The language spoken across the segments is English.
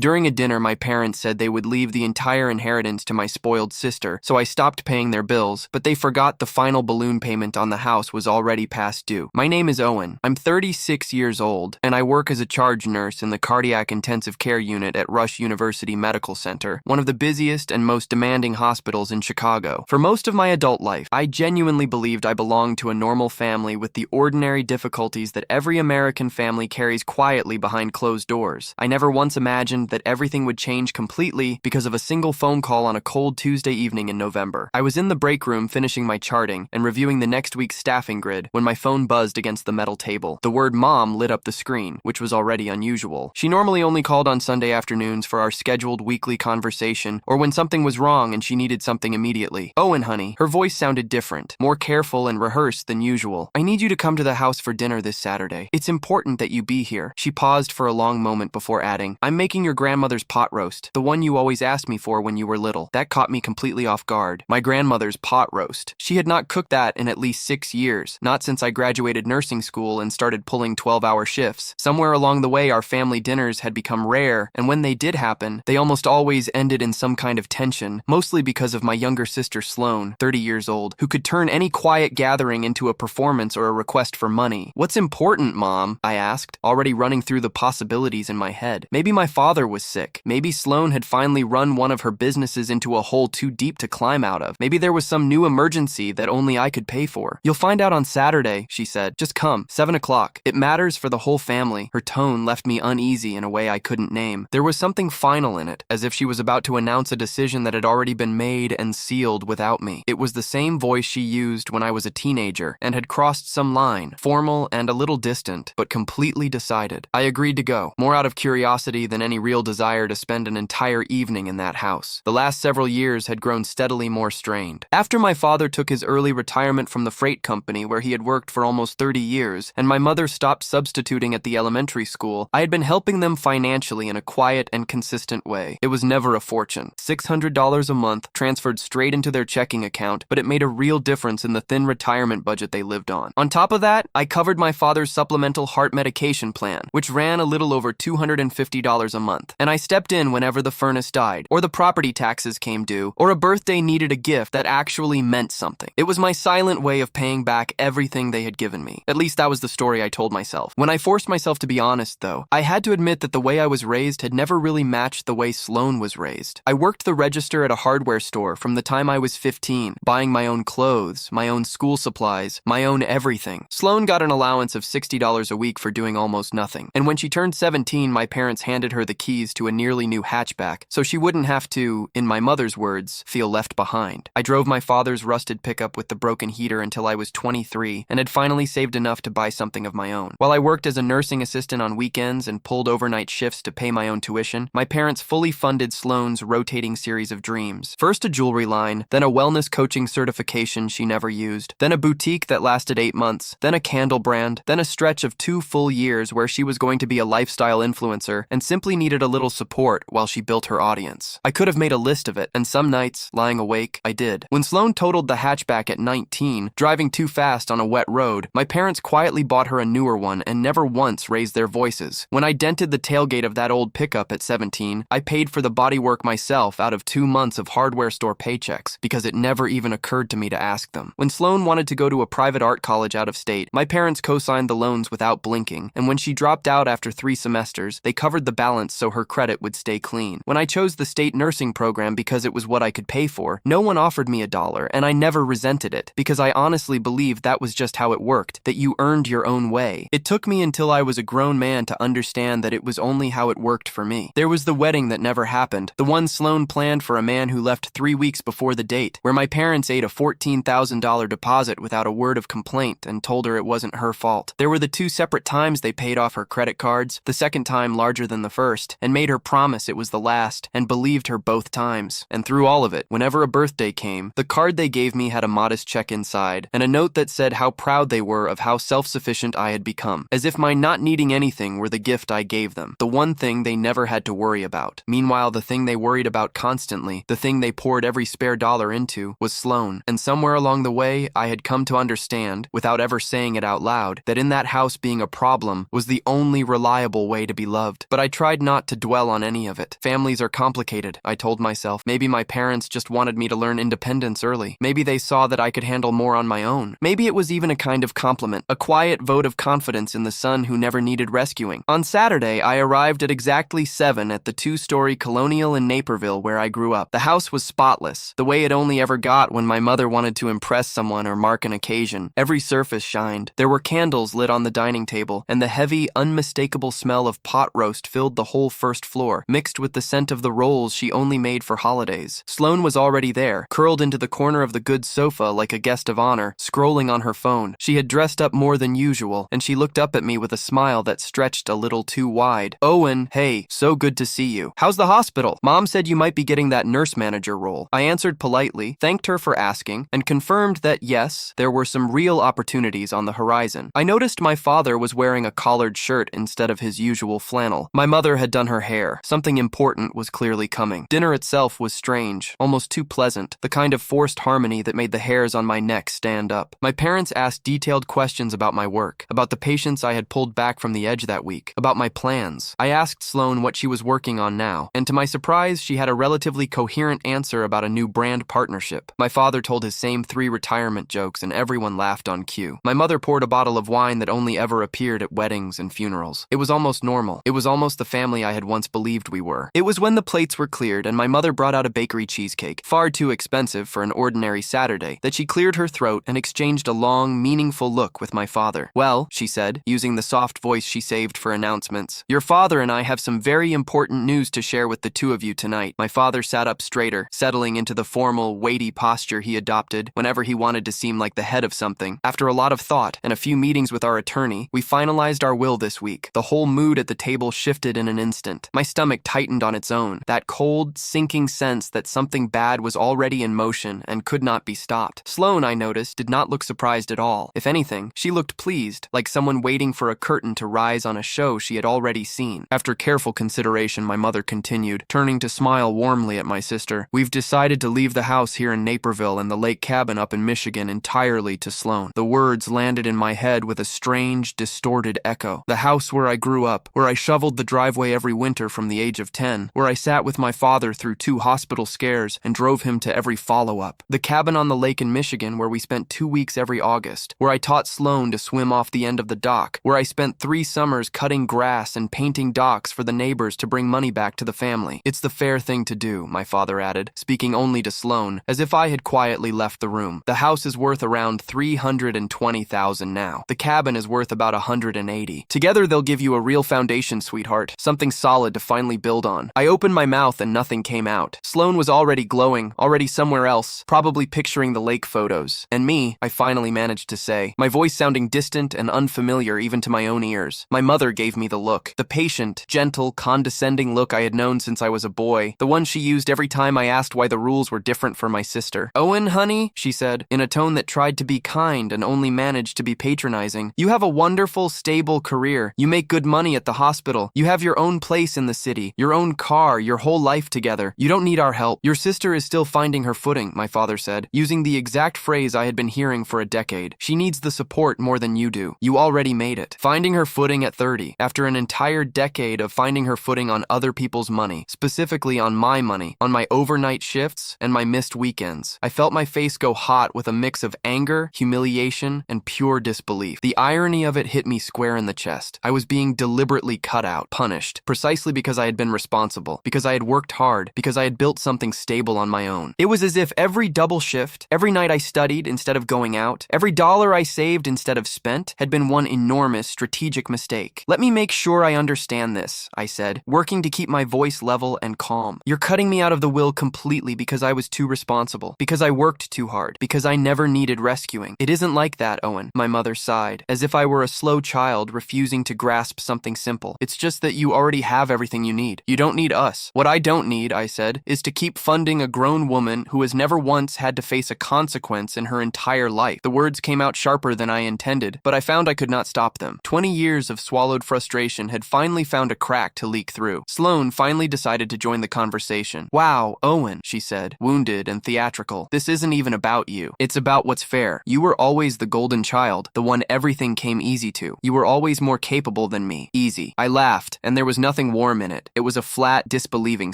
During a dinner, my parents said they would leave the entire inheritance to my spoiled sister, so I stopped paying their bills, but they forgot the final balloon payment on the house was already past due. My name is Owen. I'm 36 years old, and I work as a charge nurse in the cardiac intensive care unit at Rush University Medical Center, one of the busiest and most demanding hospitals in Chicago. For most of my adult life, I genuinely believed I belonged to a normal family with the ordinary difficulties that every American family carries quietly behind closed doors. I never once imagined that everything would change completely because of a single phone call on a cold Tuesday evening in November. I was in the break room finishing my charting and reviewing the next week's staffing grid when my phone buzzed against the metal table. The word "Mom" lit up the screen, which was already unusual. She normally only called on Sunday afternoons for our scheduled weekly conversation or when something was wrong and she needed something immediately. "Owen, honey." Her voice sounded different, more careful and rehearsed than usual. "I need you to come to the house for dinner this Saturday. It's important that you be here." She paused for a long moment before adding, "I'm making your grandmother's pot roast, the one you always asked me for when you were little." That caught me completely off guard. My grandmother's pot roast. She had not cooked that in at least 6 years, not since I graduated nursing school and started pulling 12-hour shifts. Somewhere along the way, our family dinners had become rare, and when they did happen, they almost always ended in some kind of tension, mostly because of my younger sister Sloane, 30 years old, who could turn any quiet gathering into a performance or a request for money. "What's important, Mom?" I asked, already running through the possibilities in my head. Maybe my father was sick. Maybe Sloane had finally run one of her businesses into a hole too deep to climb out of. Maybe there was some new emergency that only I could pay for. "You'll find out on Saturday," she said. "Just come, 7 o'clock. It matters for the whole family." Her tone left me uneasy in a way I couldn't name. There was something final in it, as if she was about to announce a decision that had already been made and sealed without me. It was the same voice she used when I was a teenager and had crossed some line, formal and a little distant, but completely decided. I agreed to go, more out of curiosity than any real desire to spend an entire evening in that house. The last several years had grown steadily more strained. After my father took his early retirement from the freight company where he had worked for almost 30 years, and my mother stopped substituting at the elementary school, I had been helping them financially in a quiet and consistent way. It was never a fortune. $600 a month transferred straight into their checking account, but it made a real difference in the thin retirement budget they lived on. On top of that, I covered my father's supplemental heart medication plan, which ran a little over $250 a month, and I stepped in whenever the furnace died, or the property taxes came due, or a birthday needed a gift that actually meant something. It was my silent way of paying back everything they had given me. At least that was the story I told myself. When I forced myself to be honest, though, I had to admit that the way I was raised had never really matched the way Sloane was raised. I worked the register at a hardware store from the time I was 15, buying my own clothes, my own school supplies, my own everything. Sloane got an allowance of $60 a week for doing almost nothing, and when she turned 17, my parents handed her the keys to a nearly new hatchback, so she wouldn't have to, in my mother's words, feel left behind. I drove my father's rusted pickup with the broken heater until I was 23 and had finally saved enough to buy something of my own. While I worked as a nursing assistant on weekends and pulled overnight shifts to pay my own tuition, my parents fully funded Sloane's rotating series of dreams. First a jewelry line, then a wellness coaching certification she never used, then a boutique that lasted 8 months, then a candle brand, then a stretch of 2 full years where she was going to be a lifestyle influencer and simply needed a little support while she built her audience. I could have made a list of it, and some nights, lying awake, I did. When Sloane totaled the hatchback at 19, driving too fast on a wet road, my parents quietly bought her a newer one and never once raised their voices. When I dented the tailgate of that old pickup at 17, I paid for the bodywork myself out of 2 months of hardware store paychecks because it never even occurred to me to ask them. When Sloane wanted to go to a private art college out of state, my parents co-signed the loans without blinking, and when she dropped out after 3 semesters, they covered the balance so her credit would stay clean. When I chose the state nursing program because it was what I could pay for, no one offered me $1, and I never resented it because I honestly believed that was just how it worked, that you earned your own way. It took me until I was a grown man to understand that it was only how it worked for me. There was the wedding that never happened, the one Sloane planned for a man who left 3 weeks before the date, where my parents ate a $14,000 deposit without a word of complaint and told her it wasn't her fault. There were the 2 separate times they paid off her credit cards, the second time larger than the first, and made her promise it was the last, and believed her both times. And through all of it, whenever a birthday came, the card they gave me had a modest check inside, and a note that said how proud they were of how self-sufficient I had become, as if my not needing anything were the gift I gave them, the one thing they never had to worry about. Meanwhile, the thing they worried about constantly, the thing they poured every spare dollar into, was Sloane. And somewhere along the way, I had come to understand, without ever saying it out loud, that in that house being a problem was the only reliable way to be loved. But I tried not to dwell on any of it. Families are complicated, I told myself. Maybe my parents just wanted me to learn independence early. Maybe they saw that I could handle more on my own. Maybe it was even a kind of compliment, a quiet vote of confidence in the son who never needed rescuing. On Saturday, I arrived at exactly 7 at the 2-story Colonial in Naperville where I grew up. The house was spotless, the way it only ever got when my mother wanted to impress someone or mark an occasion. Every surface shined. There were candles lit on the dining table, and the heavy, unmistakable smell of pot roast filled the whole first floor, mixed with the scent of the rolls she only made for holidays. Sloane was already there, curled into the corner of the good sofa like a guest of honor, scrolling on her phone. She had dressed up more than usual, and she looked up at me with a smile that stretched a little too wide. "Owen, hey, so good to see you. How's the hospital? Mom said you might be getting that nurse manager role." I answered politely, thanked her for asking, and confirmed that yes, there were some real opportunities on the horizon. I noticed my father was wearing a collared shirt instead of his usual flannel. My mother had done her hair. Something important was clearly coming. Dinner itself was strange, almost too pleasant, the kind of forced harmony that made the hairs on my neck stand up. My parents asked detailed questions about my work, about the patients I had pulled back from the edge that week, about my plans. I asked Sloane what she was working on now, and to my surprise, she had a relatively coherent answer about a new brand partnership. My father told his same 3 retirement jokes, and everyone laughed on cue. My mother poured a bottle of wine that only ever appeared at weddings and funerals. It was almost normal. It was almost the family I had once believed we were. It was when the plates were cleared and my mother brought out a bakery cheesecake, far too expensive for an ordinary Saturday, that she cleared her throat and exchanged a long, meaningful look with my father. "Well," she said, using the soft voice she saved for announcements, "your father and I have some very important news to share with the two of you tonight." My father sat up straighter, settling into the formal, weighty posture he adopted whenever he wanted to seem like the head of something. After a lot of thought and a few meetings with our attorney, we finalized our will this week. The whole mood at the table shifted in an instant. My stomach tightened on its own, that cold, sinking sense that something bad was already in motion and could not be stopped. Sloane, I noticed, did not look surprised at all. If anything, she looked pleased, like someone waiting for a curtain to rise on a show she had already seen. After careful consideration, my mother continued, turning to smile warmly at my sister. "We've decided to leave the house here in Naperville and the lake cabin up in Michigan entirely to Sloane." The words landed in my head with a strange, distorted echo. The house where I grew up, where I shoveled the driveway every winter from the age of 10, where I sat with my father through 2 hospital scares and drove him to every follow-up. The cabin on the lake in Michigan where we spent 2 weeks every August, where I taught Sloane to swim off the end of the dock, where I spent 3 summers cutting grass and painting docks for the neighbors to bring money back to the family. "It's the fair thing to do," my father added, speaking only to Sloane, as if I had quietly left the room. "The house is worth around $320,000 now. The cabin is worth about $180. Together they'll give you a real foundation, sweetheart, something solid to finally build on." I opened my mouth and nothing came out. Sloane was already glowing, already somewhere else, probably picturing the lake photos. "And me," I finally managed to say, my voice sounding distant and unfamiliar even to my own ears. My mother gave me the look, the patient, gentle, condescending look I had known since I was a boy, the one she used every time I asked why the rules were different for my sister. "Owen, honey," she said, in a tone that tried to be kind and only managed to be patronizing, "you have a wonderful, stable career. You make good money at the hospital. You have your own place in the city, your own car, your whole life together. You don't need our help. Your sister is still finding her footing," my father said, using the exact phrase I had been hearing for a decade. "She needs the support more than you do. You already made it." Finding her footing at 30, after an entire decade of finding her footing on other people's money, specifically on my money, on my overnight shifts and my missed weekends. I felt my face go hot with a mix of anger, humiliation, and pure disbelief. The irony of it hit me square in the chest. I was being deliberately cut out, punished, precisely because I had been responsible, because I had worked hard, because I had built something stable on my own. It was as if every double shift, every night I studied instead of going out, every dollar I saved instead of spent, had been one enormous strategic mistake. "Let me make sure I understand this," I said, working to keep my voice level and calm. "You're cutting me out of the will completely because I was too responsible, because I worked too hard, because I never needed rescuing." "It isn't like that, Owen," my mother sighed, as if I were a slow child refusing to grasp something simple. "It's just that you already have everything you need. You don't need us." "What I don't need," I said, "is to keep funding a grown woman who has never once had to face a consequence in her entire life." The words came out sharper than I intended, but I found I could not stop them. 20 years of swallowed frustration had finally found a crack to leak through. Sloane finally decided to join the conversation. "Wow, Owen," she said, wounded and theatrical. "This isn't even about you. It's about what's fair. You were always the golden child, the one everything came easy to. You were always more capable than me. Easy." I laughed, and there was nothing nothing warm in it. It was a flat, disbelieving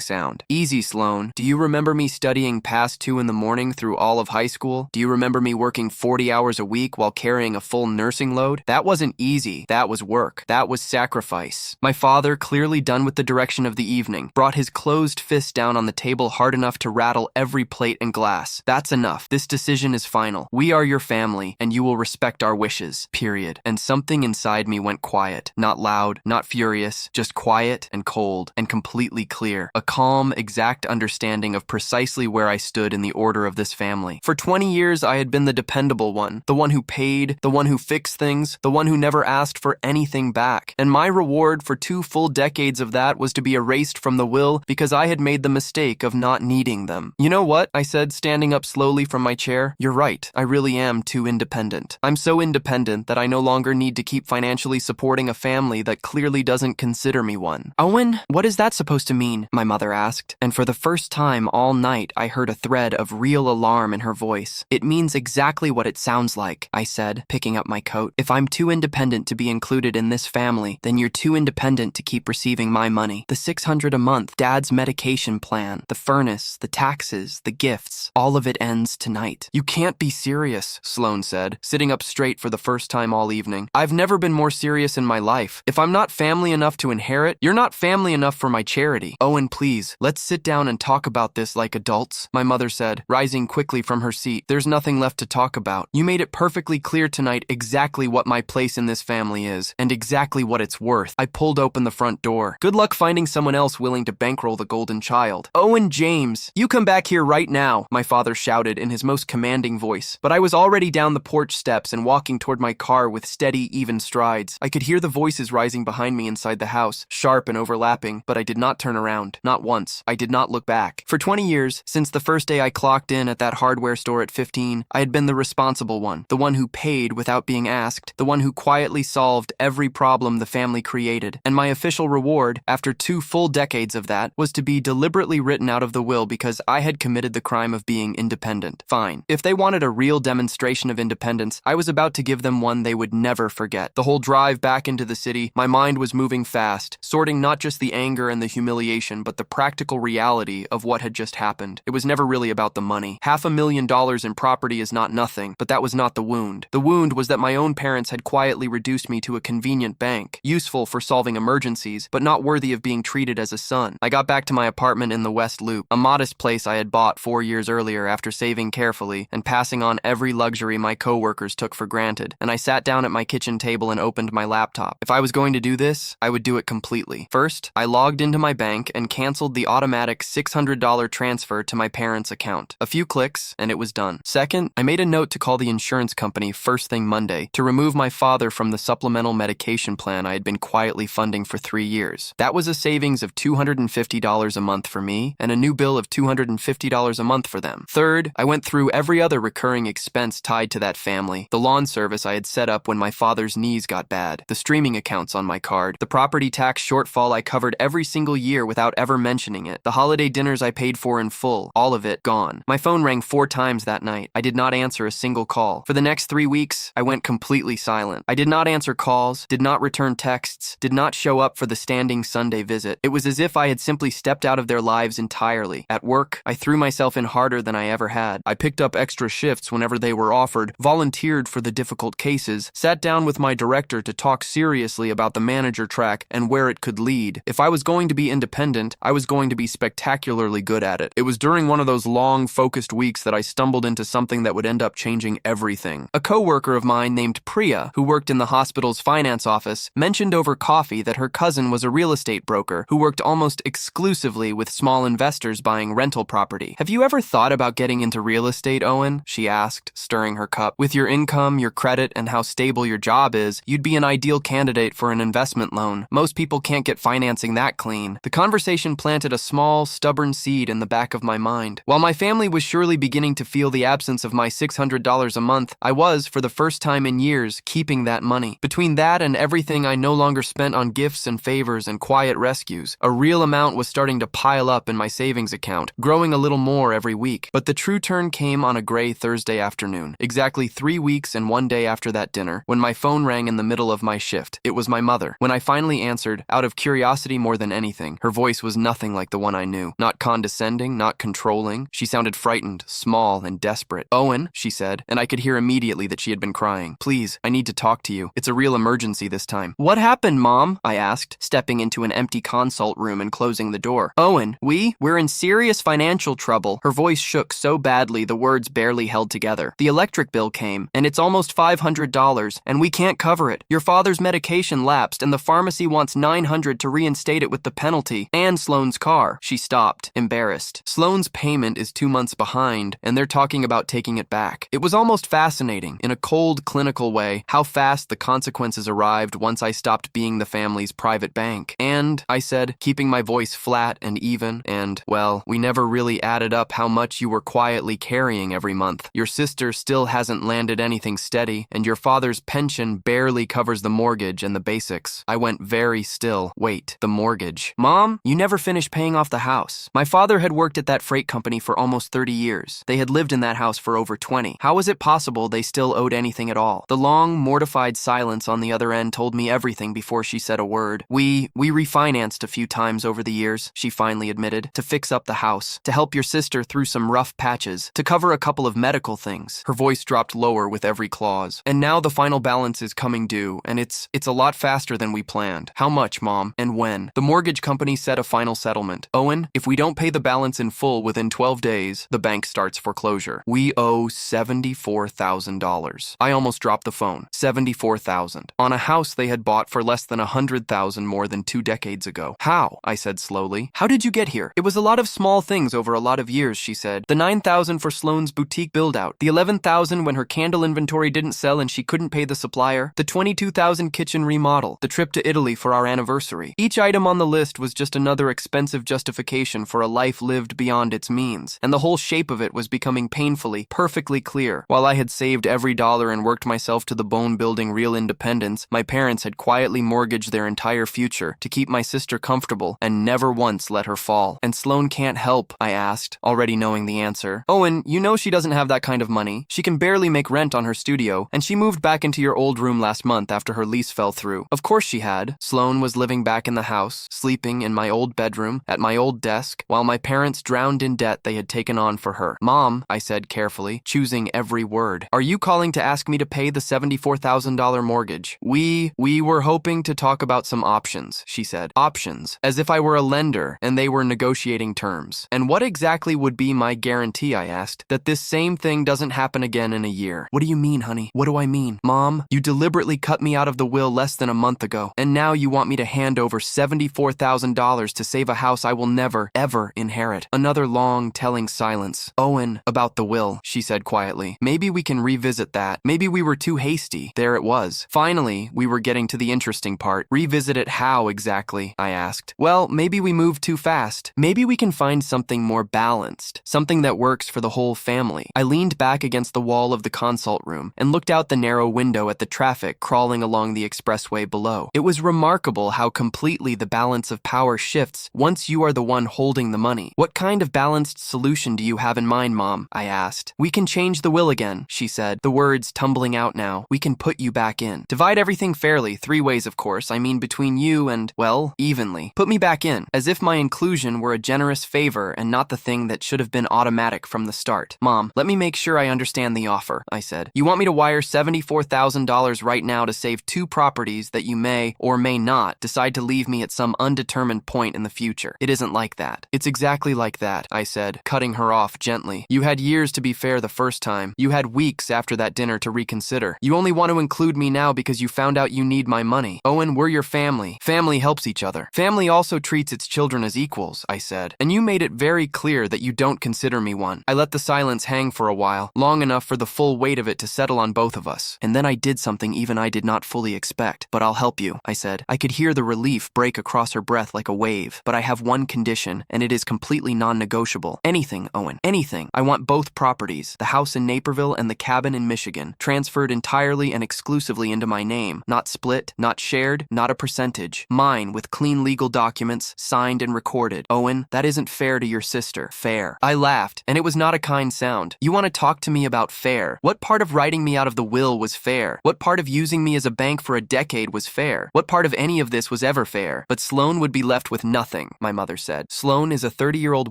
sound. Easy, Sloan. Do you remember me studying past 2 in the morning through all of high school? Do you remember me working 40 hours a week while carrying a full nursing load? That wasn't easy. That was work. That was sacrifice. My father, clearly done with the direction of the evening, brought his closed fist down on the table hard enough to rattle every plate and glass. That's enough. This decision is final. We are your family, and you will respect our wishes. Period. And something inside me went quiet. Not loud, not furious, just quiet and cold and completely clear. A calm, exact understanding of precisely where I stood in the order of this family. For 20 years, I had been the dependable one, the one who paid, the one who fixed things, the one who never asked for anything back. And my reward for 2 full decades of that was to be erased from the will because I had made the mistake of not needing them. You know what? I said, standing up slowly from my chair. You're right. I really am too independent. I'm so independent that I no longer need to keep financially supporting a family that clearly doesn't consider me one. Owen, what is that supposed to mean? My mother asked, and for the first time all night I heard a thread of real alarm in her voice. It means exactly what it sounds like, I said, picking up my coat. If I'm too independent to be included in this family, then you're too independent to keep receiving my money. The $600 a month, Dad's medication plan, the furnace, the taxes, the gifts, all of it ends tonight. You can't be serious, Sloan said, sitting up straight for the first time all evening. I've never been more serious in my life. If I'm not family enough to inherit, you're not family enough for my charity. Owen, please, let's sit down and talk about this like adults, my mother said, rising quickly from her seat. There's nothing left to talk about. You made it perfectly clear tonight exactly what my place in this family is, and exactly what it's worth. I pulled open the front door. Good luck finding someone else willing to bankroll the golden child. Owen James, you come back here right now, my father shouted in his most commanding voice. But I was already down the porch steps and walking toward my car with steady, even strides. I could hear the voices rising behind me inside the house, sharp and overlapping, but I did not turn around. Not once. I did not look back. For 20 years, since the first day I clocked in at that hardware store at 15, I had been the responsible one, the one who paid without being asked, the one who quietly solved every problem the family created. And my official reward, after 2 full decades of that, was to be deliberately written out of the will because I had committed the crime of being independent. Fine. If they wanted a real demonstration of independence, I was about to give them one they would never forget. The whole drive back into the city, my mind was moving fast, sorting not just the anger and the humiliation, but the practical reality of what had just happened. It was never really about the money. $500,000 in property is not nothing, but that was not the wound. The wound was that my own parents had quietly reduced me to a convenient bank, useful for solving emergencies, but not worthy of being treated as a son. I got back to my apartment in the West Loop, a modest place I had bought 4 years earlier after saving carefully and passing on every luxury my coworkers took for granted, and I sat down at my kitchen table and opened my laptop. If I was going to do this, I would do it completely. First, I logged into my bank and canceled the automatic $600 transfer to my parents' account. A few clicks, and it was done. Second, I made a note to call the insurance company first thing Monday to remove my father from the supplemental medication plan I had been quietly funding for 3 years. That was a savings of $250 a month for me and a new bill of $250 a month for them. Third, I went through every other recurring expense tied to that family. The lawn service I had set up when my father's knees got bad, the streaming accounts on my card, the property tax shortfall I covered every single year without ever mentioning it, the holiday dinners I paid for in full, all of it gone. My phone rang 4 times that night. I did not answer a single call. For the next 3 weeks, I went completely silent. I did not answer calls, did not return texts, did not show up for the standing Sunday visit. It was as if I had simply stepped out of their lives entirely. At work, I threw myself in harder than I ever had. I picked up extra shifts whenever they were offered, volunteered for the difficult cases, sat down with my director to talk seriously about the manager track and where it could lead. If I was going to be independent, I was going to be spectacularly good at it. It was during one of those long, focused weeks that I stumbled into something that would end up changing everything. A coworker of mine named Priya, who worked in the hospital's finance office, mentioned over coffee that her cousin was a real estate broker who worked almost exclusively with small investors buying rental property. Have you ever thought about getting into real estate, Owen? She asked, stirring her cup. With your income, your credit, and how stable your job is, you'd be an ideal candidate for an investment loan. Most people can't get financing that clean. The conversation planted a small, stubborn seed in the back of my mind. While my family was surely beginning to feel the absence of my $600 a month, I was, for the first time in years, keeping that money. Between that and everything I no longer spent on gifts and favors and quiet rescues, a real amount was starting to pile up in my savings account, growing a little more every week. But the true turn came on a gray Thursday afternoon, exactly 3 weeks and 1 day after that dinner, when my phone rang in the middle of my shift. It was my mother. When I finally answered, out of of curiosity more than anything. Her voice was nothing like the one I knew. Not condescending, not controlling. She sounded frightened, small, and desperate. "Owen," she said, and I could hear immediately that she had been crying. "Please, I need to talk to you. It's a real emergency this time." "What happened, Mom?" I asked, stepping into an empty consult room and closing the door. "Owen, we're in serious financial trouble." Her voice shook so badly the words barely held together. "The electric bill came, and it's almost $500, and we can't cover it. Your father's medication lapsed, and the pharmacy wants $900 to reinstate it with the penalty, and Sloane's car." She stopped, embarrassed. "Sloane's payment is 2 months behind, and they're talking about taking it back." It was almost fascinating, in a cold, clinical way, how fast the consequences arrived once I stopped being the family's private bank. "And," I said, keeping my voice flat and even, "and, well, we never really added up how much you were quietly carrying every month. Your sister still hasn't landed anything steady, and your father's pension barely covers the mortgage and the basics." I went very still. "Wait, the mortgage? Mom, you never finished paying off the house." My father had worked at that freight company for almost 30 years. They had lived in that house for over 20. How was it possible they still owed anything at all? The long, mortified silence on the other end told me everything before she said a word. We refinanced a few times over the years," she finally admitted, "to fix up the house, to help your sister through some rough patches, to cover a couple of medical things." Her voice dropped lower with every clause. "And now the final balance is coming due, and it's a lot faster than we planned." "How much, Mom, and when?" "The mortgage company set a final settlement. Owen, if we don't pay the balance in full within 12 days, the bank starts foreclosure. We owe $74,000. I almost dropped the phone. $74,000 on a house they had bought for less than $100,000 more than 2 decades ago. "How?" I said slowly. "How did you get here?" "It was a lot of small things over a lot of years," she said. "The $9,000 for Sloane's boutique build-out, the $11,000 when her candle inventory didn't sell and she couldn't pay the supplier, the $22,000 kitchen remodel, the trip to Italy for our anniversary. Each item on the list was just another expensive justification for a life lived beyond its means, and the whole shape of it was becoming painfully, perfectly clear. While I had saved every dollar and worked myself to the bone building real independence, my parents had quietly mortgaged their entire future to keep my sister comfortable and never once let her fall." "And Sloane can't help?" I asked, already knowing the answer. "Owen, you know she doesn't have that kind of money. She can barely make rent on her studio, and she moved back into your old room last month after her lease fell through." Of course she had. Sloane was living back in the house, sleeping in my old bedroom, at my old desk, while my parents drowned in debt they had taken on for her. "Mom," I said carefully, choosing every word, "are you calling to ask me to pay the $74,000 mortgage?" We were hoping to talk about some options," she said. "Options, as if I were a lender and they were negotiating terms." "And what exactly would be my guarantee," I asked, "that this same thing doesn't happen again in a year?" "What do you mean, honey? What do I mean?" "Mom, you deliberately cut me out of the will less than a month ago, and now you want me to hand over $74,000 to save a house I will never, ever inherit." Another long, telling silence. "Owen, about the will," she said quietly. "Maybe we can revisit that. Maybe we were too hasty." There it was. Finally, we were getting to the interesting part. "Revisit it how exactly?" I asked. "Well, maybe we moved too fast. Maybe we can find something more balanced, something that works for the whole family." I leaned back against the wall of the consult room and looked out the narrow window at the traffic crawling along the expressway below. It was remarkable how completely the balance of power shifts once you are the one holding the money. "What kind of balanced solution do you have in mind, Mom?" I asked. "We can change the will again," she said, the words tumbling out now. "We can put you back in. Divide everything fairly, 3 ways of course, I mean between you and, well, evenly. Put me back in, as if my inclusion were a generous favor and not the thing that should have been automatic from the start." "Mom, let me make sure I understand the offer," I said. "You want me to wire $74,000 right now to save 2 properties that you may or may not decide to leave me at some undetermined point in the future. It isn't like that." "It's exactly like that," I said, cutting her off gently. "You had years to be fair the first time. You had weeks after that dinner to reconsider. You only want to include me now because you found out you need my money. Owen, we're your family. Family helps each other. Family also treats its children as equals," I said. "And you made it very clear that you don't consider me one." I let the silence hang for a while, long enough for the full weight of it to settle on both of us. And then I did something even I did not fully expect. "But I'll help you," I said. I could hear the relief break across her breath like a wave. "But I have one condition, and it is completely non-negotiable. Anything, Owen, anything. I want both properties, the house in Naperville and the cabin in Michigan, transferred entirely and exclusively into my name. Not split, not shared, not a percentage. Mine, with clean legal documents, signed and recorded. Owen, that isn't fair to your sister. Fair." I laughed, and it was not a kind sound. "You want to talk to me about fair? What part of writing me out of the will was fair? What part of using me as a bank for a decade was fair? What part of any of this was was ever fair, but Sloan would be left with nothing, my mother said. Sloan is a 30-year-old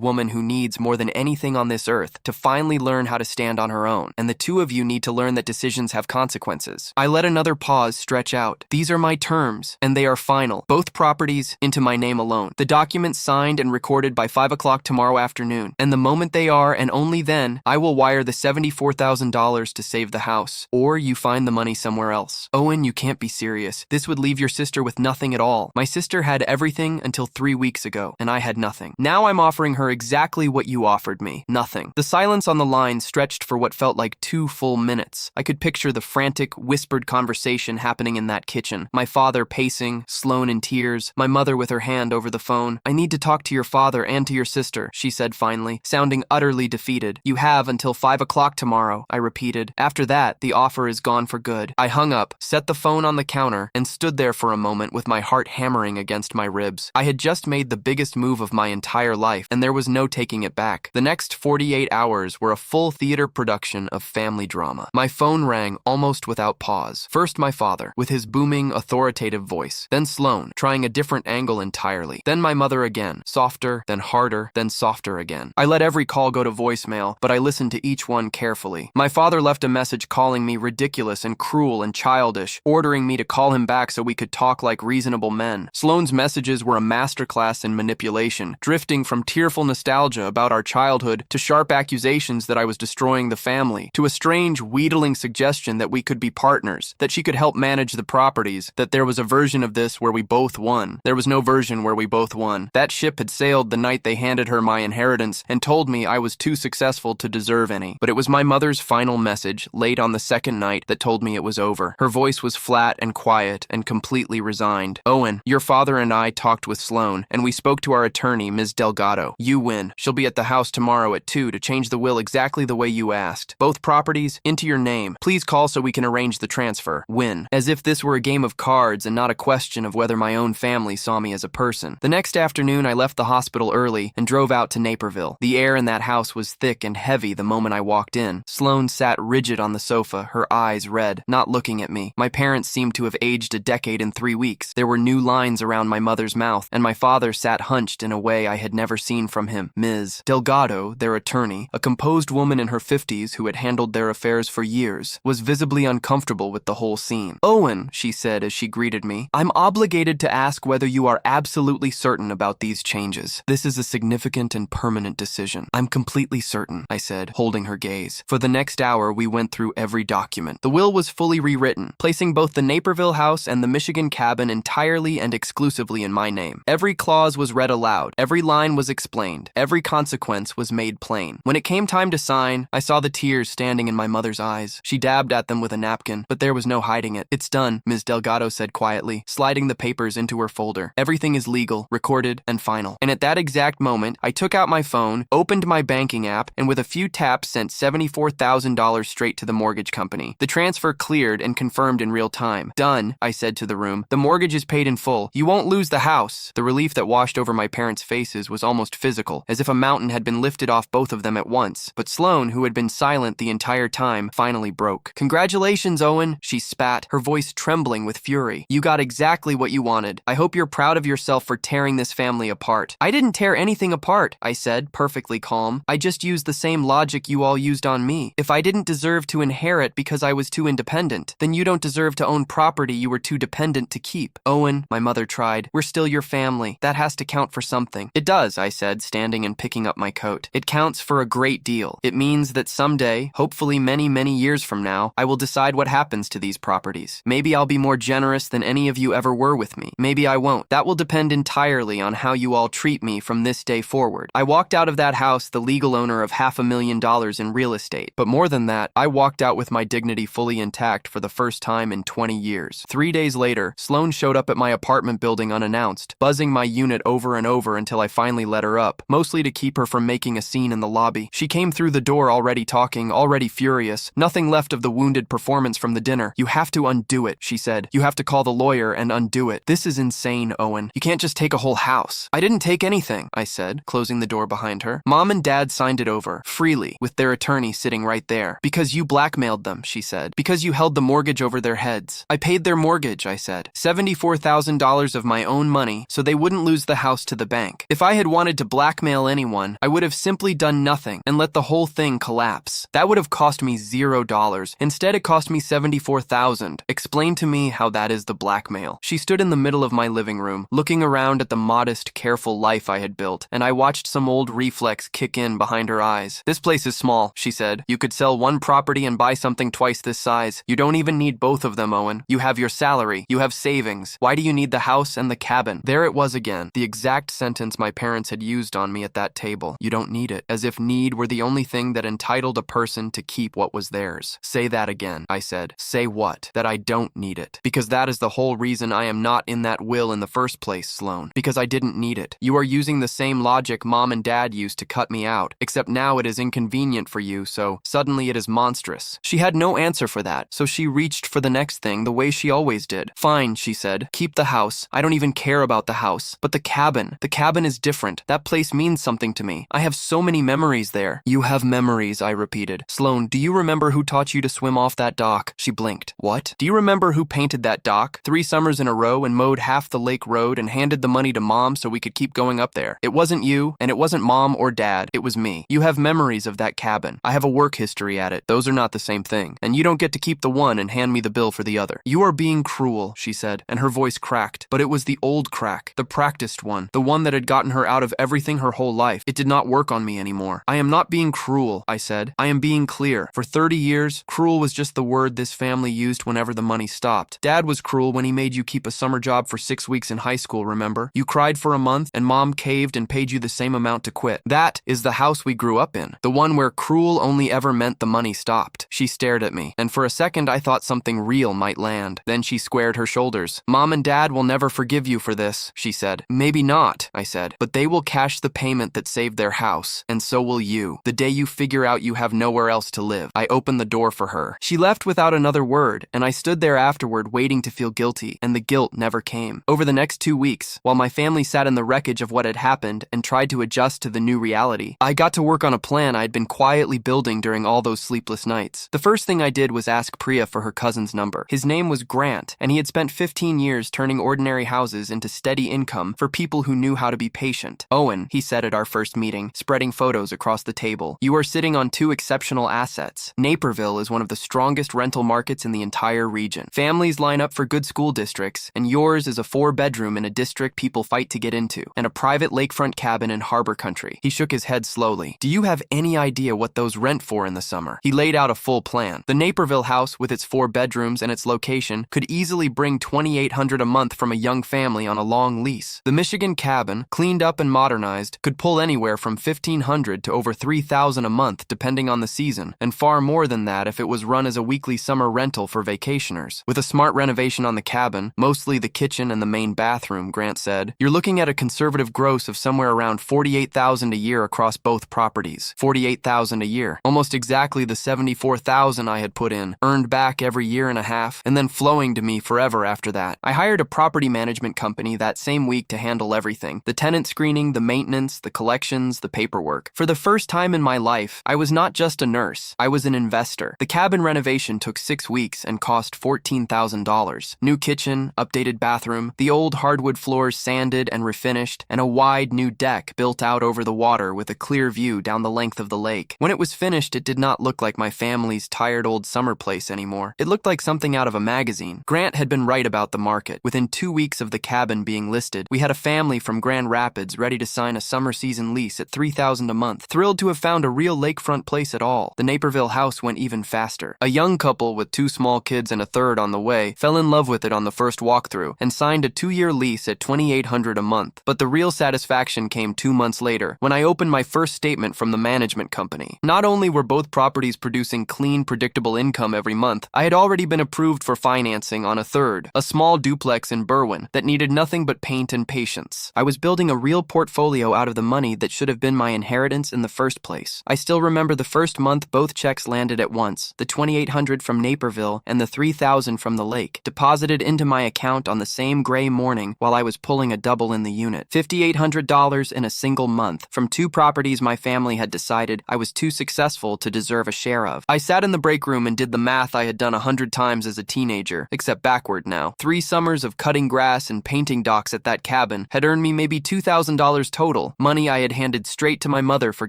woman who needs more than anything on this earth to finally learn how to stand on her own, and the two of you need to learn that decisions have consequences. I let another pause stretch out. These are my terms, and they are final. Both properties into my name alone. The documents signed and recorded by 5 o'clock tomorrow afternoon, and the moment they are, and only then, I will wire the $74,000 to save the house, or you find the money somewhere else. Owen, you can't be serious. This would leave your sister with nothing at all. My sister had everything until 3 weeks ago, and I had nothing. Now I'm offering her exactly what you offered me. Nothing. The silence on the line stretched for what felt like 2 full minutes. I could picture the frantic, whispered conversation happening in that kitchen. My father pacing, Sloan in tears, my mother with her hand over the phone. I need to talk to your father and to your sister, she said finally, sounding utterly defeated. You have until 5 o'clock tomorrow, I repeated. After that, the offer is gone for good. I hung up, set the phone on the counter, and stood there for a moment with my heart hammering against my ribs. I had just made the biggest move of my entire life, and there was no taking it back. The next 48 hours were a full theater production of family drama. My phone rang almost without pause. First my father, with his booming, authoritative voice. Then Sloan, trying a different angle entirely. Then my mother again, softer, then harder, then softer again. I let every call go to voicemail, but I listened to each one carefully. My father left a message calling me ridiculous and cruel and childish, ordering me to call him back so we could talk like reasonable men. Sloan's messages were a masterclass in manipulation, drifting from tearful nostalgia about our childhood to sharp accusations that I was destroying the family, to a strange, wheedling suggestion that we could be partners, that she could help manage the properties, that there was a version of this where we both won. There was no version where we both won. That ship had sailed the night they handed her my inheritance and told me I was too successful to deserve any. But it was my mother's final message, late on the second night, that told me it was over. Her voice was flat and quiet and completely resigned. Owen, your father and I talked with Sloan, and we spoke to our attorney, Ms. Delgado. You win. She'll be at the house tomorrow at 2 to change the will exactly the way you asked. Both properties into your name. Please call so we can arrange the transfer. Win. As if this were a game of cards and not a question of whether my own family saw me as a person. The next afternoon, I left the hospital early and drove out to Naperville. The air in that house was thick and heavy the moment I walked in. Sloan sat rigid on the sofa, her eyes red, not looking at me. My parents seemed to have aged a decade in 3 weeks. There were new lines around my mother's mouth, and my father sat hunched in a way I had never seen from him. Ms. Delgado, their attorney, a composed woman in her 50s who had handled their affairs for years, was visibly uncomfortable with the whole scene. Owen, she said as she greeted me, I'm obligated to ask whether you are absolutely certain about these changes. This is a significant and permanent decision. I'm completely certain, I said, holding her gaze. For the next hour, we went through every document. The will was fully rewritten, placing both the Naperville house and the Michigan cabin entirely and exclusively in my name. Every clause was read aloud. Every line was explained. Every consequence was made plain. When it came time to sign, I saw the tears standing in my mother's eyes. She dabbed at them with a napkin, but there was no hiding it. It's done, Ms. Delgado said quietly, sliding the papers into her folder. Everything is legal, recorded, and final. And at that exact moment, I took out my phone, opened my banking app, and with a few taps sent $74,000 straight to the mortgage company. The transfer cleared and confirmed in real time. Done, I said to the room. The mortgage is paid in full. You won't lose the house. The relief that washed over my parents' faces was almost physical, as if a mountain had been lifted off both of them at once. But Sloan, who had been silent the entire time, finally broke. Congratulations, Owen, she spat, her voice trembling with fury. You got exactly what you wanted. I hope you're proud of yourself for tearing this family apart. I didn't tear anything apart, I said, perfectly calm. I just used the same logic you all used on me. If I didn't deserve to inherit because I was too independent, then you don't deserve to own property you were too dependent to keep. Owen, my mother tried, we're still your family. That has to count for something. It does, I said, standing and picking up my coat. It counts for a great deal. It means that someday, hopefully many, many years from now, I will decide what happens to these properties. Maybe I'll be more generous than any of you ever were with me. Maybe I won't. That will depend entirely on how you all treat me from this day forward. I walked out of that house the legal owner of $500,000 in real estate. But more than that, I walked out with my dignity fully intact for the first time in 20 years. 3 days later, Sloan showed up at my apartment building unannounced, buzzing my unit over and over until I finally let her up, mostly to keep her from making a scene in the lobby. She came through the door already talking, already furious, nothing left of the wounded performance from the dinner. You have to undo it, she said. You have to call the lawyer and undo it. This is insane, Owen. You can't just take a whole house. I didn't take anything, I said, closing the door behind her. Mom and Dad signed it over, freely, with their attorney sitting right there. Because you blackmailed them, she said. Because you held the mortgage over their heads. I paid their mortgage, I said. $74,000 $50,000 of my own money so they wouldn't lose the house to the bank. If I had wanted to blackmail anyone, I would have simply done nothing and let the whole thing collapse. That would have cost me $0. Instead, it cost me $74,000. Explain to me how that is the blackmail. She stood in the middle of my living room, looking around at the modest, careful life I had built, and I watched some old reflex kick in behind her eyes. This place is small, she said. You could sell one property and buy something twice this size. You don't even need both of them, Owen. You have your salary. You have savings. Why do you need the house and the cabin? There it was again, the exact sentence my parents had used on me at that table. You don't need it. As if need were the only thing that entitled a person to keep what was theirs. Say that again, I said. Say what? That I don't need it. Because that is the whole reason I am not in that will in the first place, Sloan. Because I didn't need it. You are using the same logic Mom and Dad used to cut me out, except now it is inconvenient for you, so suddenly it is monstrous. She had no answer for that, so she reached for the next thing the way she always did. Fine, she said. Keep the house. I don't even care about the house. But the cabin. The cabin is different. That place means something to me. I have so many memories there. You have memories, I repeated. Sloan, do you remember who taught you to swim off that dock? She blinked. What? Do you remember who painted that dock 3 summers in a row and mowed half the lake road and handed the money to Mom so we could keep going up there? It wasn't you, and it wasn't Mom or Dad. It was me. You have memories of that cabin. I have a work history at it. Those are not the same thing. And you don't get to keep the one and hand me the bill for the other. You are being cruel, she said, and her voice cracked. But it was the old crack, the practiced one, the one that had gotten her out of everything her whole life. It did not work on me anymore. I am not being cruel, I said. I am being clear. For 30 years, cruel was just the word this family used whenever the money stopped. Dad was cruel when he made you keep a summer job for 6 weeks in high school, remember? You cried for a month, and Mom caved and paid you the same amount to quit. That is the house we grew up in. The one where cruel only ever meant the money stopped. She stared at me, and for a second I thought something real might land. Then she squared her shoulders. Mom and Dad will never forgive you for this, she said. Maybe not, I said, but they will cash the payment that saved their house, and so will you. The day you figure out you have nowhere else to live. I opened the door for her. She left without another word, and I stood there afterward waiting to feel guilty, and the guilt never came. Over the next 2 weeks, while my family sat in the wreckage of what had happened and tried to adjust to the new reality, I got to work on a plan I had been quietly building during all those sleepless nights. The first thing I did was ask Priya for her cousin's number. His name was Grant, and he had spent 15 years turning ordinary houses into steady income for people who knew how to be patient. Owen, he said at our first meeting, spreading photos across the table, you are sitting on 2 exceptional assets. Naperville is one of the strongest rental markets in the entire region. Families line up for good school districts, and yours is a 4-bedroom in a district people fight to get into, and a private lakefront cabin in harbor country. He shook his head slowly. Do you have any idea what those rent for in the summer? He laid out a full plan. The Naperville house, with its 4 bedrooms and its location, could easily bring $2,800 a month from a young family on a long lease. The Michigan cabin, cleaned up and modernized, could pull anywhere from $1,500 to over $3,000 a month depending on the season, and far more than that if it was run as a weekly summer rental for vacationers. With a smart renovation on the cabin, mostly the kitchen and the main bathroom, Grant said, you're looking at a conservative gross of somewhere around $48,000 a year across both properties. $48,000 a year. Almost exactly the $74,000 I had put in, earned back every year and a half, and then flowing to me forever after that. I hired a property management company that same week to handle everything. The tenant screening, the maintenance, the collections, the paperwork. For the first time in my life, I was not just a nurse. I was an investor. The cabin renovation took 6 weeks and cost $14,000. New kitchen, updated bathroom, the old hardwood floors sanded and refinished, and a wide new deck built out over the water with a clear view down the length of the lake. When it was finished, it did not look like my family's tired old summer place anymore. It looked like something out of a magazine. Grant had been right about the market. Within 2 weeks of the cabin being listed, we had a family from Grand Rapids ready to sign a summer season lease at $3,000 a month, thrilled to have found a real lakefront place at all. The Naperville house went even faster. A young couple with 2 small kids and a third on the way fell in love with it on the first walkthrough and signed a 2-year lease at $2,800 a month. But the real satisfaction came 2 months later when I opened my first statement from the management company. Not only were both properties producing clean, predictable income every month, I had already been approved for financing on a third, a small duplex in Berwyn that needed nothing but paint and patience. I was building a real portfolio out of the money that should have been my inheritance in the first place. I still remember the first month both checks landed at once, the $2,800 from Naperville and the $3,000 from the lake, deposited into my account on the same gray morning while I was pulling a double in the unit. $5,800 in a single month from 2 properties my family had decided I was too successful to deserve a share of. I sat in the break room and did the math I had done 100 times as a teenager, except backward now. 3 summers of of cutting grass and painting docks at that cabin had earned me maybe $2,000 total, money I had handed straight to my mother for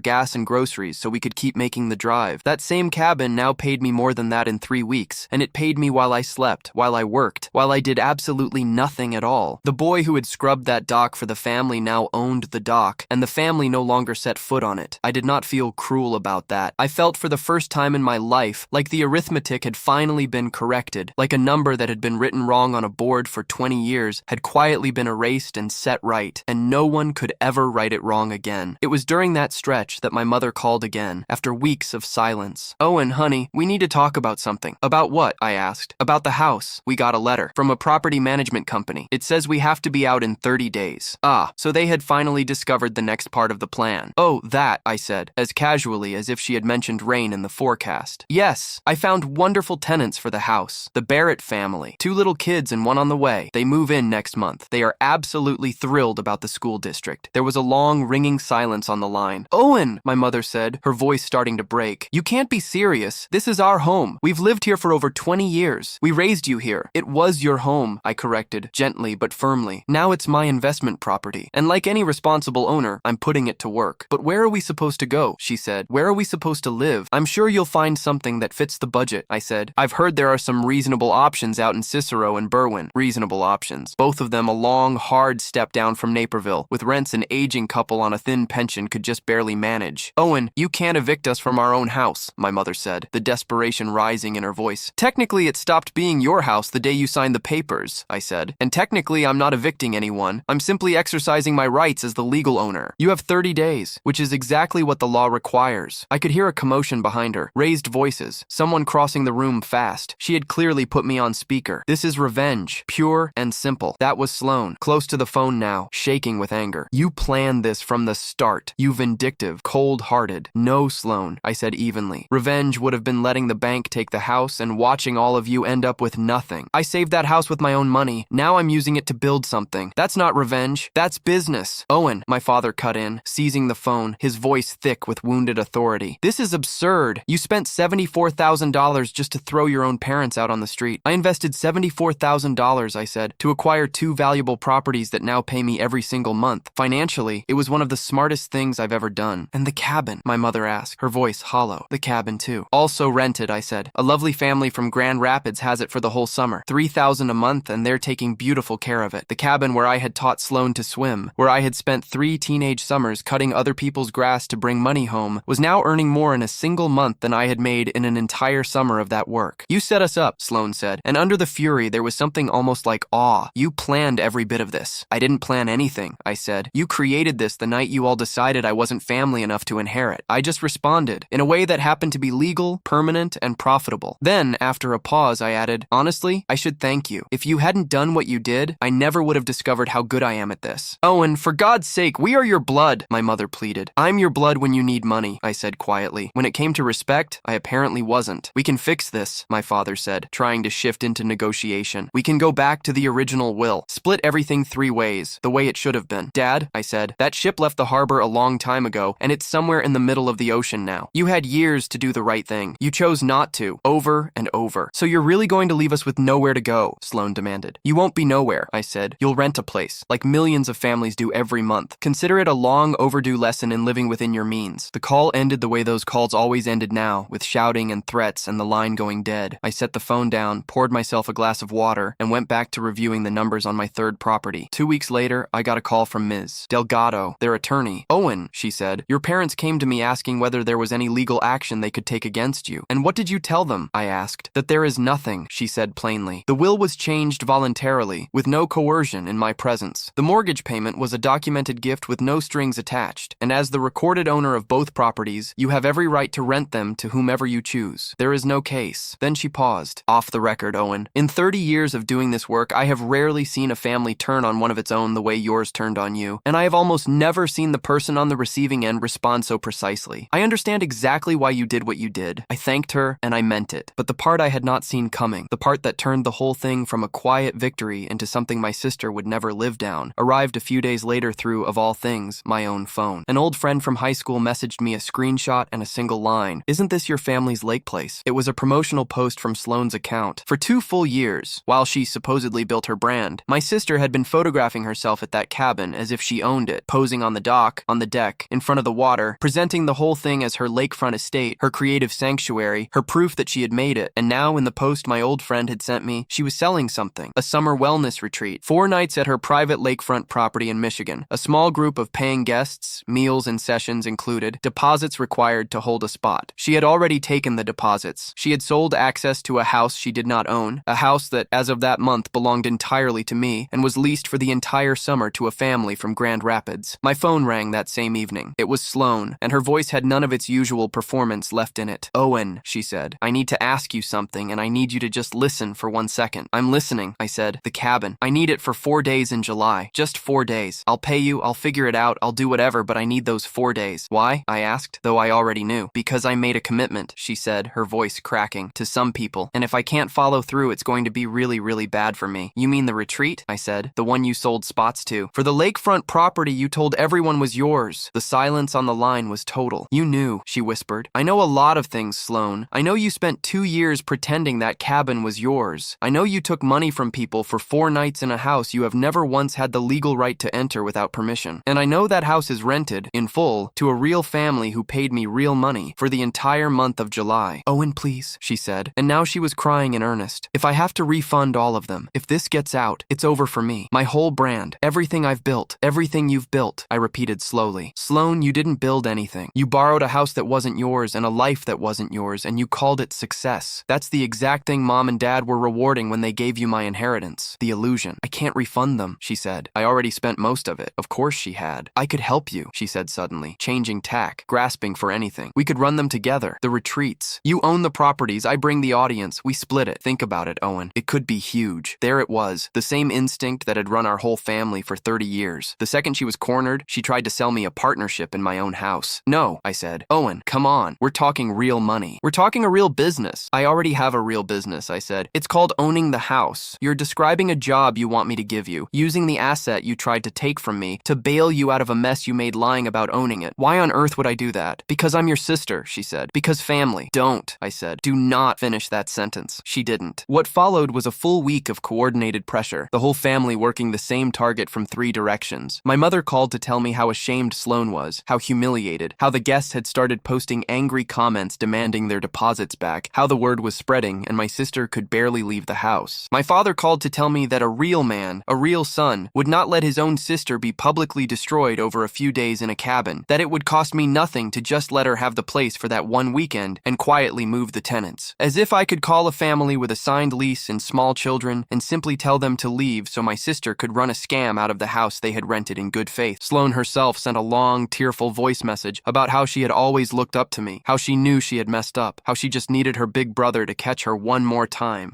gas and groceries so we could keep making the drive. That same cabin now paid me more than that in 3 weeks, and it paid me while I slept, while I worked, while I did absolutely nothing at all. The boy who had scrubbed that dock for the family now owned the dock, and the family no longer set foot on it. I did not feel cruel about that. I felt for the first time in my life like the arithmetic had finally been corrected, like a number that had been written wrong on a board for 20 years had quietly been erased and set right, and no one could ever write it wrong again. It was during that stretch that my mother called again, after weeks of silence. "Owen, honey, we need to talk about something." "About what?" I asked. "About the house. We got a letter from a property management company. It says we have to be out in 30 days. Ah, so they had finally discovered the next part of the plan. "Oh, that," I said, as casually as if she had mentioned rain in the forecast. "Yes, I found wonderful tenants for the house. The Barrett family. 2 little kids and one on the way. They move in next month. They are absolutely thrilled about the school district." There was a long, ringing silence on the line. "Owen," my mother said, her voice starting to break. "You can't be serious. This is our home. We've lived here for over 20 years. We raised you here." "It was your home," I corrected, gently but firmly. "Now it's my investment property. And like any responsible owner, I'm putting it to work." "But where are we supposed to go?" she said. "Where are we supposed to live?" "I'm sure you'll find something that fits the budget," I said. "I've heard there are some reasonable options out in Cicero and Berwyn." Reasonable options. Both of them a long, hard step down from Naperville, with rents an aging couple on a thin pension could just barely manage. "Owen, you can't evict us from our own house," my mother said, the desperation rising in her voice. "Technically, it stopped being your house the day you signed the papers," I said. "And technically, I'm not evicting anyone. I'm simply exercising my rights as the legal owner. You have 30 days, which is exactly what the law requires." I could hear a commotion behind her, raised voices, someone crossing the room fast. She had clearly put me on speaker. "This is revenge, pure and simple." That was Sloan, close to the phone now, shaking with anger. "You planned this from the start. You vindictive, cold-hearted." "No, Sloan," I said evenly. "Revenge would have been letting the bank take the house and watching all of you end up with nothing. I saved that house with my own money. Now I'm using it to build something. That's not revenge. That's business." "Owen," my father cut in, seizing the phone, his voice thick with wounded authority. "This is absurd. You spent $74,000 just to throw your own parents out on the street." "I invested $74,000, I said, "to acquire 2 valuable properties that now pay me every single month. Financially, it was one of the smartest things I've ever done." "And the cabin?" my mother asked, her voice hollow. "The cabin, too." "Also rented," I said. "A lovely family from Grand Rapids has it for the whole summer. $3,000 a month, and they're taking beautiful care of it. The cabin where I had taught Sloan to swim, where I had spent 3 teenage summers cutting other people's grass to bring money home, was now earning more in a single month than I had made in an entire summer of that work." "You set us up," Sloan said, and under the fury there was something almost like awe. "You planned every bit of this." "I didn't plan anything," I said. "You created this the night you all decided I wasn't family enough to inherit. I just responded, in a way that happened to be legal, permanent, and profitable." Then, after a pause, I added, "Honestly, I should thank you. If you hadn't done what you did, I never would have discovered how good I am at this." "Owen, for God's sake, we are your blood," my mother pleaded. "I'm your blood when you need money," I said quietly. When it came to respect, I apparently wasn't. "We can fix this," my father said, trying to shift into negotiation. "We can go back to the original will. Split everything 3 ways, the way it should have been." "Dad," I said, "that ship left the harbor a long time ago, and it's somewhere in the middle of the ocean now. You had years to do the right thing. You chose not to, over and over. So you're really going to leave us with nowhere to go?" Sloan demanded. "You won't be nowhere," I said. "You'll rent a place, like millions of families do every month. Consider it a long overdue lesson in living within your means." The call ended the way those calls always ended now, with shouting and threats and the line going dead. I set the phone down, poured myself a glass of water, and went back to reviewing the numbers on my 3rd property. 2 weeks later, I got a call from Ms. Delgado, their attorney. "Owen," she said, "your parents came to me asking whether there was any legal action they could take against you." "And what did you tell them?" I asked. "That there is nothing," she said plainly. "The will was changed voluntarily, with no coercion in my presence. The mortgage payment was a documented gift with no strings attached, and as the recorded owner of both properties, you have every right to rent them to whomever you choose. There is no case." Then she paused. "Off the record, Owen. In 30 years of doing this work, I have rarely seen a family turn on one of its own the way yours turned on you, and I have almost never seen the person on the receiving end respond so precisely. I understand exactly why you did what you did." I thanked her, and I meant it. But the part I had not seen coming, the part that turned the whole thing from a quiet victory into something my sister would never live down, arrived a few days later through, of all things, my own phone. An old friend from high school messaged me a screenshot and a single line. "Isn't this your family's lake place?" It was a promotional post from Sloan's account. For 2 full years, while she supposedly supposedly built her brand. My sister had been photographing herself at that cabin as if she owned it, posing on the dock, on the deck, in front of the water, presenting the whole thing as her lakefront estate, her creative sanctuary, her proof that she had made it. And now, in the post my old friend had sent me, she was selling something. A summer wellness retreat. 4 nights at her private lakefront property in Michigan. A small group of paying guests, meals and sessions included, deposits required to hold a spot. She had already taken the deposits. She had sold access to a house she did not own, a house that, as of that month, belonged entirely to me, and was leased for the entire summer to a family from Grand Rapids. My phone rang that same evening. It was Sloan, and her voice had none of its usual performance left in it. "Owen," she said, "I need to ask you something, and I need you to just listen for 1 second. "I'm listening," I said. "The cabin. I need it for 4 days in July. Just 4 days. I'll pay you, I'll figure it out, I'll do whatever, but I need those 4 days. "Why?" I asked, though I already knew. "Because I made a commitment," she said, her voice cracking, "to some people, and if I can't follow through, it's going to be really, really bad for me." "You mean the retreat?" I said. "The one you sold spots to. For the lakefront property you told everyone was yours." The silence on the line was total. "You knew," she whispered. "I know a lot of things, Sloan. I know you spent 2 years pretending that cabin was yours. I know you took money from people for 4 nights in a house you have never once had the legal right to enter without permission. And I know that house is rented, in full, to a real family who paid me real money for the entire month of July." "Owen, please," she said, and now she was crying in earnest. "If I have to refund all of them, if this gets out, it's over for me. My whole brand, everything I've built, everything you've built," I repeated slowly. "Sloan, you didn't build anything. You borrowed a house that wasn't yours and a life that wasn't yours, and you called it success. That's the exact thing Mom and Dad were rewarding when they gave you my inheritance. The illusion. I can't refund them," she said. "I already spent most of it." Of course she had. "I could help you," she said suddenly, changing tack, grasping for anything. "We could run them together. The retreats. You own the properties, I bring the audience. We split it. Think about it, Owen. It could be huge." There it was, the same instinct that had run our whole family for 30 years. The second she was cornered, she tried to sell me a partnership in my own house. "No," I said. "Owen, come on. We're talking real money. We're talking a real business." "I already have a real business," I said. "It's called owning the house. You're describing a job you want me to give you, using the asset you tried to take from me to bail you out of a mess you made lying about owning it. Why on earth would I do that?" "Because I'm your sister," she said. "Because family." "Don't," I said. "Do not finish that sentence." She didn't. What followed was a full week of coordinated pressure, the whole family working the same target from 3 directions. My mother called to tell me how ashamed Sloan was, how humiliated, how the guests had started posting angry comments demanding their deposits back, how the word was spreading, and my sister could barely leave the house. My father called to tell me that a real man, a real son, would not let his own sister be publicly destroyed over a few days in a cabin, that it would cost me nothing to just let her have the place for that one weekend and quietly move the tenants. As if I could call a family with a signed lease and small children and simply tell them to leave so my sister could run a scam out of the house they had rented in good faith. Sloan herself sent a long, tearful voice message about how she had always looked up to me, how she knew she had messed up, how she just needed her big brother to catch her one more time,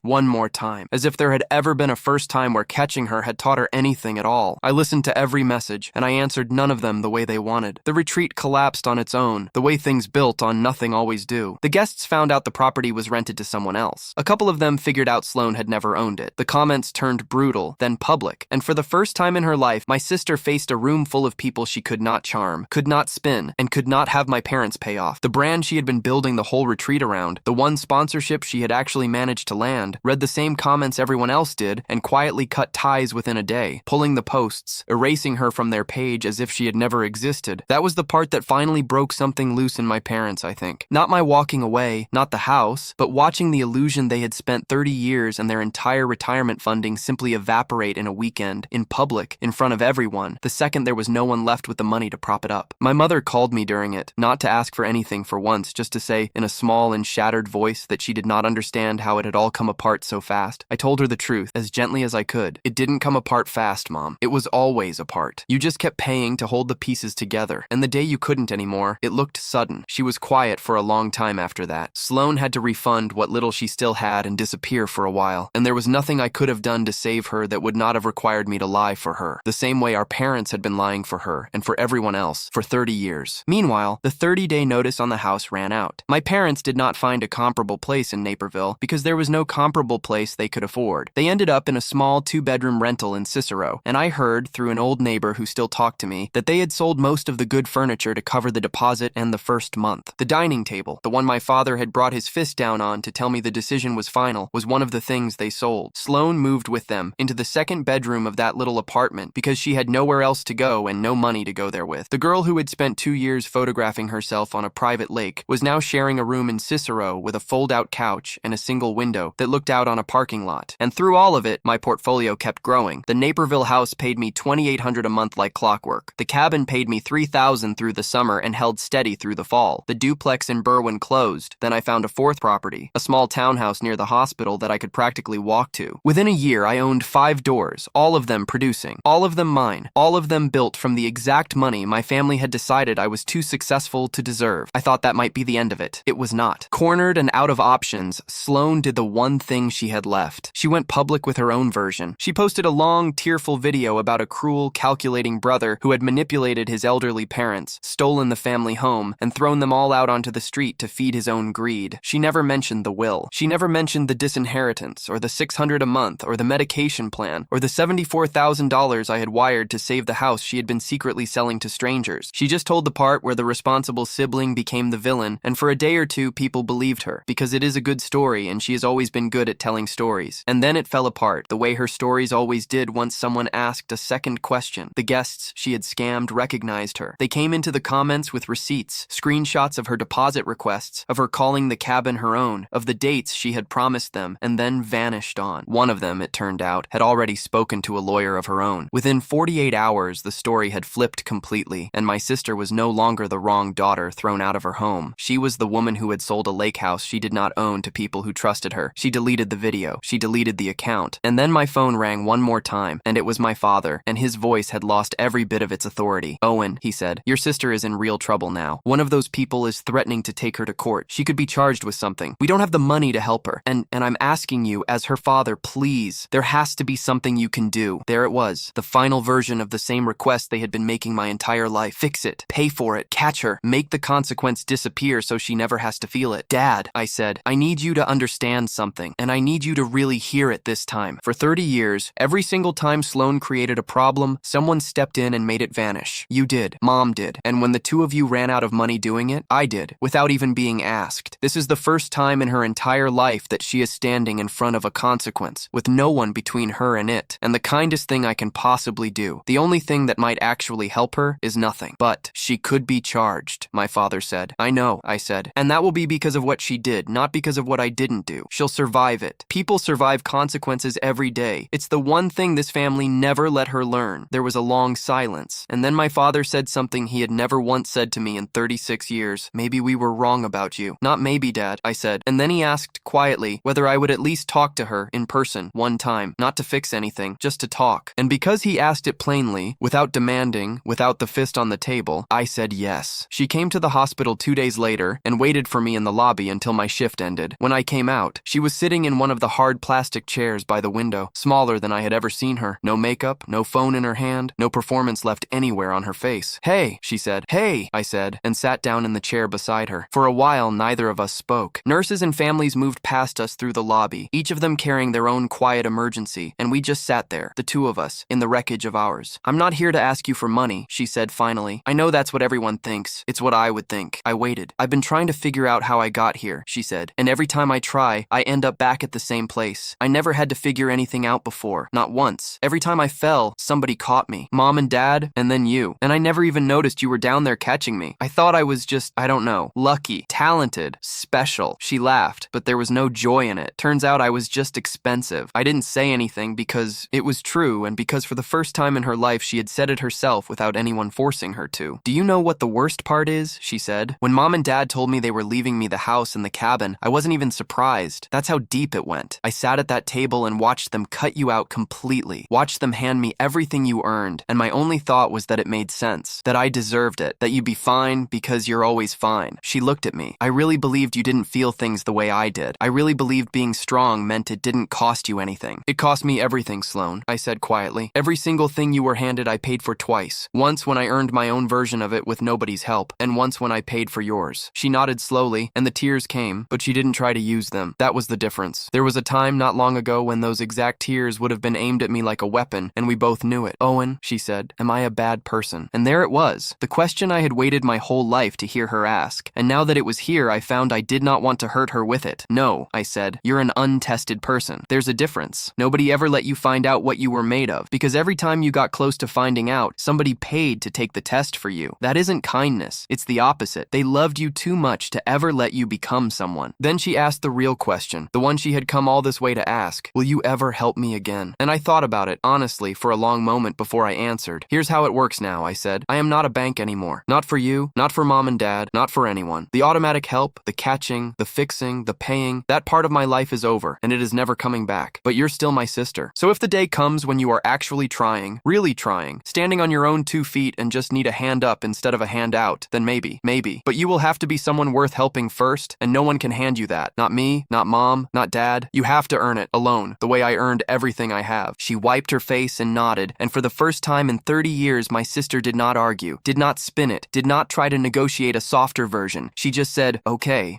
as if there had ever been a first time where catching her had taught her anything at all. I listened to every message, and I answered none of them the way they wanted. The retreat collapsed on its own, the way things built on nothing always do. The guests found out the property was rented to someone else. A couple of them figured out Sloan had never owned it. The comments turned brutal, then public, and for the first time in her life, my sister faced a room full of people she could not charm, could not spin, and could not have my parents pay off. The brand she had been building the whole retreat around, the one sponsorship she had actually managed to land, read the same comments everyone else did, and quietly cut ties within a day, pulling the posts, erasing her from their page as if she had never existed. That was the part that finally broke something loose in my parents, I think. Not my walking away, not the house, but watching the illusion they had spent 30 years and their entire retirement funding simply evaporate in a weekend, in public, in front of everyone, the second there was no one left with the money to prop it up. My mother called me during it, not to ask for anything for once, just to say, in a small and shattered voice, that she did not understand how it had all come apart so fast. I told her the truth, as gently as I could. "It didn't come apart fast, Mom. It was always apart. You just kept paying to hold the pieces together, and the day you couldn't anymore, it looked sudden." She was quiet for a long time after that. Sloan had to refund what little she still had and disappear for a while, and there was nothing I could have done to save her that would not have required me to lie for her, the same way our parents had been lying for her and for everyone else for 30 years. Meanwhile, the 30-day notice on the house ran out. My parents did not find a comparable place in Naperville because there was no comparable place they could afford. They ended up in a small 2-bedroom rental in Cicero, and I heard, through an old neighbor who still talked to me, that they had sold most of the good furniture to cover the deposit and the first month. The dining table, the one my father had brought his fist down on to tell me the decision was final, was one of the things they sold. Sloane moved with them into the second bedroom of that little apartment because she had nowhere else to go and no money to go there with. The girl who had spent 2 years photographing herself on a private lake was now sharing a room in Cicero with a fold-out couch and a single window that looked out on a parking lot. And through all of it, my portfolio kept growing. The Naperville house paid me $2,800 a month like clockwork. The cabin paid me $3,000 through the summer and held steady through the fall. The duplex in Berwyn closed. Then I found a fourth property, a small townhouse near the hospital that I could practically walk to. Within a year, I owned 5 doors, all of them producing, all of them mine, all of them built from the exact money my family had decided I was too successful to deserve. I thought that might be the end of it. It was not. Cornered and out of options, Sloane did the one thing she had left. She went public with her own version. She posted a long, tearful video about a cruel, calculating brother who had manipulated his elderly parents, stolen the family home, and thrown them all out onto the street to feed his own greed. She never mentioned the will. She never mentioned the disinheritance, or the $600 a month, or the medication plan, or the $74,000 I had wired to save the house she had been secretly selling to strangers. She just told the part where the responsible sibling became the villain, and for a day or two people believed her, because it is a good story and she has always been good at telling stories. And then it fell apart, the way her stories always did once someone asked a second question. The guests she had scammed recognized her. They came into the comments with receipts, screenshots of her deposit requests, of her calling the cabin her own, of the dates she had promised them, and then vanished on. One of them, it turned out, had already spoken to a lawyer of her own. Within 48 hours, the story had flipped completely, and my sister was no longer the wrong daughter thrown out of her home. She was the woman who had sold a lake house she did not own to people who trusted her. She deleted the video. She deleted the account. And then my phone rang one more time, and it was my father, and his voice had lost every bit of its authority. "Owen," he said, "your sister is in real trouble now. One of those people is threatening to take her to court. She could be charged with something. We don't have the money to help her. And I'm asking you, as her father, please, there has to be something you can do." There it was, the final version of the same request they had been making my entire life. Fix it. Pay for it. Catch her. Make the consequence disappear so she never has to feel it. "Dad," I said, "I need you to understand something, and I need you to really hear it this time. For 30 years, every single time Sloane created a problem, someone stepped in and made it vanish. You did. Mom did. And when the two of you ran out of money doing it, I did, without even being asked. This is the first time in her entire life that she is standing in front of a consequence, with no one between her and it. And the kindest thing I can possibly do, the only thing that might actually help her, is nothing. But she could be charged," my father said. "I know," I said. "And that will be because of what she did, not because of what I didn't do. She'll survive it. People survive consequences every day. It's the one thing this family never let her learn." There was a long silence, and then my father said something he had never once said to me in 36 years. "Maybe we were wrong about you." "Not maybe, Dad," I said. And then he asked quietly whether I would at least talk to her in person one time, not to fix anything, just to talk. And because he asked it plainly, without demanding, without the fist on the table, I said yes. She came to the hospital 2 days later and waited for me in the lobby until my shift ended. When I came out, she was sitting in one of the hard plastic chairs by the window, smaller than I had ever seen her. No makeup, no phone in her hand, no performance left anywhere on her face. "Hey," she said. "Hey," I said, and sat down in the chair beside her. For a while, neither of us spoke. Nurses and families moved past us through the lobby, each of them carrying their own quiet emergency, and we just sat there, the two of us, in the wreckage of ours. "I'm not here to ask you for money," she said finally. "I know that's what everyone thinks. It's what I would think." I waited. "I've been trying to figure out how I got here," she said, "and every time I try, I end up back at the same place. I never had to figure anything out before, not once. Every time I fell, somebody caught me. Mom and Dad, and then you. And I never even noticed you were down there catching me. I thought I was just, I don't know, lucky, talented, special." She laughed, but there was no joy in it. Turns out I was just expensive. I didn't say anything because it was true, and because for the first time in her life she had said it herself without anyone forcing her to. "Do you know what the worst part is?" she said. "When Mom and Dad told me they were leaving me the house and the cabin, I wasn't even surprised. That's how deep it went. I sat at that table and watched them cut you out completely, watched them hand me everything you earned, and my only thought was that it made sense, that I deserved it, that you'd be fine because you're always fine." She looked at me. "I really believed you didn't feel things the way I did. I really believed being strong meant it didn't cost you anything." "It cost me everything, Sloane," I said quietly. "Every single thing you were handed I paid for twice. Once when I earned my own version of it with nobody's help, and once when I paid for yours." She nodded slowly, and the tears came, but she didn't try to use them. That was the difference. There was a time not long ago when those exact tears would have been aimed at me like a weapon, and we both knew it. "Owen," she said, "am I a bad person?" And there it was, the question I had waited my whole life to hear her ask. And now that it was here, I found I did not want to hurt her with it. "No," I said, "you're an untested person. There's there's a difference. Nobody ever let you find out what you were made of, because every time you got close to finding out, somebody paid to take the test for you. That isn't kindness. It's the opposite. They loved you too much to ever let you become someone. Then she asked the real question, the one she had come all this way to ask. Will you ever help me again? And I thought about it, honestly, for a long moment before I answered. Here's how it works now, I said. I am not a bank anymore. Not for you, not for mom and dad, not for anyone. The automatic help, the catching, the fixing, the paying, that part of my life is over, and it is never coming back. But you're still my sister. So if the day comes when you are actually trying, really trying, standing on your own 2 feet and just need a hand up instead of a hand out, then maybe. But you will have to be someone worth helping first, and no one can hand you that. Not me, not mom, not dad. You have to earn it, alone, the way I earned everything I have. She wiped her face and nodded, and for the first time in 30 years, my sister did not argue, did not spin it, did not try to negotiate a softer version. She just said, okay.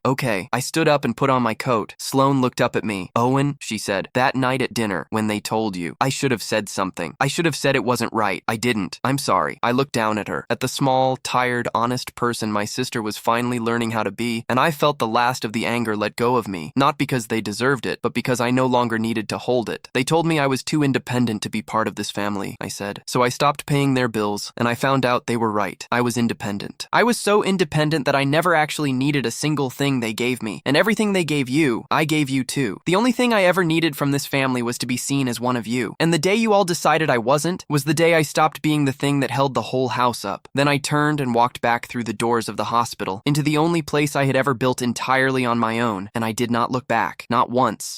I stood up and put on my coat. Sloane looked up at me. Owen, she said, that night at dinner, when they told you, I should have said something. I should have said it wasn't right. I didn't. I'm sorry. I looked down at her, at the small, tired, honest person my sister was finally learning how to be, and I felt the last of the anger let go of me, not because they deserved it, but because I no longer needed to hold it. They told me I was too independent to be part of this family, I said. So I stopped paying their bills, and I found out they were right. I was independent. I was so independent that I never actually needed a single thing they gave me, and everything they gave you, I gave you too. The only thing I ever needed from this family was to be seen as one of you. And the day you all decided I wasn't, was the day I stopped being the thing that held the whole house up. Then I turned and walked back through the doors of the hospital, into the only place I had ever built entirely on my own, and I did not look back, not once.